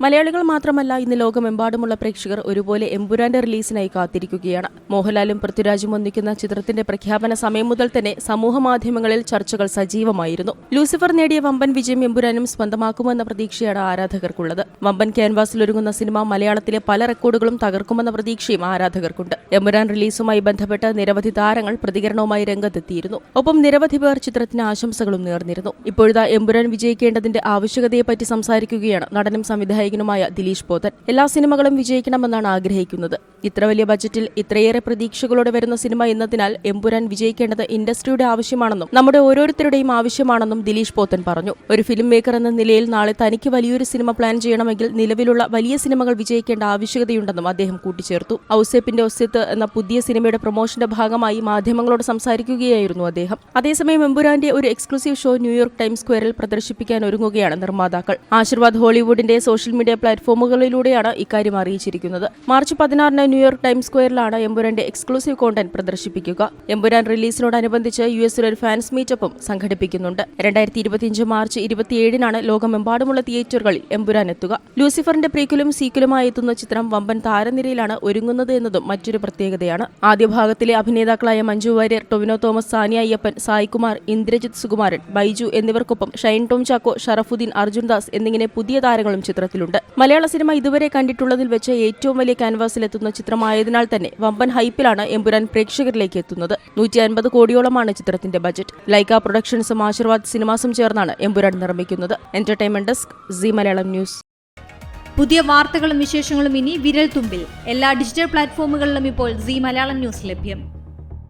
മലയാളികൾ മാത്രമല്ല ഇന്ന് ലോകമെമ്പാടുമുള്ള പ്രേക്ഷകർ ഒരുപോലെ എമ്പുരാന്റെ റിലീസിനായി കാത്തിരിക്കുകയാണ്. മോഹൻലാലും പൃഥ്വിരാജും ഒന്നിക്കുന്ന ചിത്രത്തിന്റെ പ്രഖ്യാപന സമയം മുതൽ തന്നെ സമൂഹമാധ്യമങ്ങളിൽ ചർച്ചകൾ സജീവമായിരുന്നു. ലൂസിഫർ നേടിയ വമ്പൻ വിജയം എമ്പുരാനും സ്വന്തമാക്കുമെന്ന പ്രതീക്ഷയാണ് ആരാധകർക്കുള്ളത്. വമ്പൻ ക്യാൻവാസിലൊരുങ്ങുന്ന സിനിമ മലയാളത്തിലെ പല റെക്കോർഡുകളും തകർക്കുമെന്ന പ്രതീക്ഷയും ആരാധകർക്കുണ്ട്. എമ്പുരാൻ റിലീസുമായി ബന്ധപ്പെട്ട് നിരവധി താരങ്ങൾ പ്രതികരണവുമായി രംഗത്തെത്തിയിരുന്നു. ഒപ്പം നിരവധി പേർ ചിത്രത്തിന് ആശംസകളും നേർന്നിരുന്നു. ഇപ്പോഴത്തെ എമ്പുരാൻ വിജയിക്കേണ്ടതിന്റെ ആവശ്യകതയെപ്പറ്റി സംസാരിക്കുകയാണ് നടനും സംവിധായകനുമായ ദിലീഷ് പോത്തൻ. എല്ലാ സിനിമകളും വിജയിക്കണമെന്നാണ് ആഗ്രഹിക്കുന്നത്. ഇത്ര വലിയ ബജറ്റിൽ ഇത്രയേറെ പ്രതീക്ഷകളോടെ വരുന്ന സിനിമ എന്നതിനാൽ എമ്പുരാൻ വിജയിക്കേണ്ടത് ഇൻഡസ്ട്രിയുടെ ആവശ്യമാണെന്നും നമ്മുടെ ഓരോരുത്തരുടെയും ആവശ്യമാണെന്നും ദിലീഷ് പോത്തൻ പറഞ്ഞു. ഒരു ഫിലിം മേക്കർ എന്ന നിലയിൽ നാളെ തനിക്ക് വലിയൊരു സിനിമ പ്ലാൻ ചെയ്യണമെങ്കിൽ നിലവിലുള്ള വലിയ സിനിമകൾ വിജയിക്കേണ്ട ആവശ്യകതയുണ്ടെന്നും അദ്ദേഹം കൂട്ടിച്ചേർത്തു. ഔസേപ്പിന്റെ ഒസ്യത്ത് എന്ന പുതിയ സിനിമയുടെ പ്രൊമോഷന്റെ ഭാഗമായി മാധ്യമങ്ങളോട് സംസാരിക്കുകയായിരുന്നു അദ്ദേഹം. അതേസമയം എമ്പുരാന്റെ ഒരു എക്സ്ക്ലൂസീവ് ഷോ ന്യൂയോർക്ക് ടൈംസ് സ്ക്വയറിൽ പ്രദർശിപ്പിക്കാൻ ഒരുങ്ങുകയാണ് നിർമ്മാതാക്കൾ. ആശീർവാദ് ഹോളിവുഡിന്റെ സോഷ്യൽ മീഡിയ പ്ലാറ്റ്ഫോമുകളിലൂടെയാണ് ഇക്കാര്യം അറിയിച്ചിരിക്കുന്നത്. മാർച്ച് 16 ന്യൂയോർക്ക് ടൈംസ് സ്ക്വയറിലാണ് എമ്പുരാന്റെ എക്സ്ക്ലൂസീവ് കോണ്ടന്റ് പ്രദർശിപ്പിക്കുക. എമ്പുരാൻ റിലീസിനോടനുബന്ധിച്ച് യുഎസിൽ ഒരു ഫാൻസ് മീറ്റപ്പും സംഘടിപ്പിക്കുന്നുണ്ട്. 2025 മാർച്ച് 27 ലോകമെമ്പാടുമുള്ള തിയേറ്ററുകളിൽ എമ്പുരാൻ എത്തുക. ലൂസിഫറിന്റെ പ്രീക്വലും സീക്വലുമായി എത്തുന്ന ചിത്രം വമ്പൻ താരനിരയിലാണ് ഒരുങ്ങുന്നത് എന്നതും മറ്റൊരു പ്രത്യേകതയാണ്. ആദ്യ ഭാഗത്തിലെ അഭിനേതാക്കളായ മഞ്ജു വാര്യർ, ടൊവിനോ തോമസ്, സാനിയ അയ്യപ്പൻ, സായികുമാർ, ഇന്ദ്രജിത്ത് സുകുമാരൻ, ബൈജു എന്നിവർക്കൊപ്പം ഷൈൻ ടോം ചാക്കോ, ഷറഫുദ്ദീൻ, അർജുൻ ദാസ് എന്നിങ്ങനെ പുതിയ താരങ്ങളും ചിത്രത്തിലുണ്ട്. മലയാള സിനിമ ഇതുവരെ കണ്ടിട്ടുള്ളതിൽ വെച്ച് ഏറ്റവും വലിയ ക്യാൻവാസിലെത്തുന്ന ചിത്രമായതിനാൽ തന്നെ വമ്പൻ ഹൈപ്പിലാണ് എമ്പുരാൻ പ്രേക്ഷകരിലേക്ക് എത്തുന്നത്. 150 കോടിയോളമാണ് ചിത്രത്തിന്റെ ബജറ്റ്. ലൈക്ക പ്രൊഡക്ഷൻസും ആശീർവാദ് സിനിമാസും ചേർന്നാണ് എമ്പുരാൻ നിർമ്മിക്കുന്നത്. Entertainment desk, C Malayalam news. പുതിയ വാർത്തകളും വിശേഷങ്ങളും ഇനി വിരൽ തുമ്പിൽ. എല്ലാ ഡിജിറ്റൽ പ്ലാറ്റ്ഫോമുകളിലും ഇപ്പോൾ സി മലയാളം ന്യൂസ് ലഭ്യം.